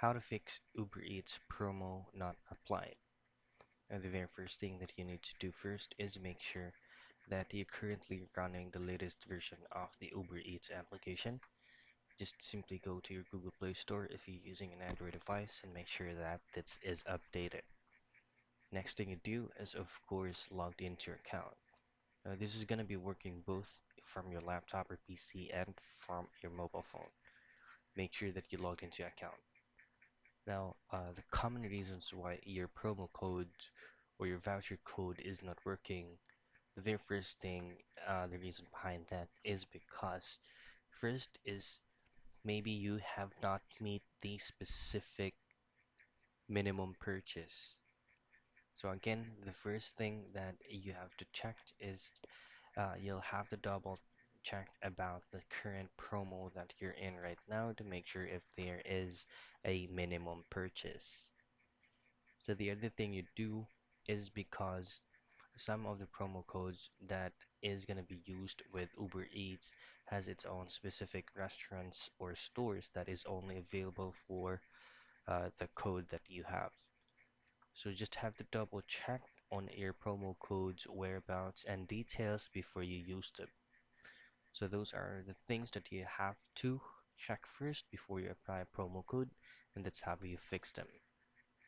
How to fix Uber Eats promo not applied. And the very first thing that you need to do first is make sure that you're currently running the latest version of the Uber Eats application. Just simply go to your Google Play Store if you're using an Android device and make sure that this is updated. Next thing you do is, of course, logged into your account. This is going to be working both from your laptop or PC and from your mobile phone. Make sure that you logged into your account. Now, the common reasons why your promo code or your voucher code is not working, the very first thing, the reason behind that is because first is maybe you have not meet the specific minimum purchase. So again, the first thing that you have to check is you'll have to double check about the current promo that you're in right now to make sure if there is a minimum purchase. So the other thing you do is because some of the promo codes that is going to be used with Uber Eats has its own specific restaurants or stores that is only available for the code that you have. So just have to double check on your promo codes, whereabouts, and details before you use them. So those are the things that you have to check first before you apply a promo code, and that's how you fix them.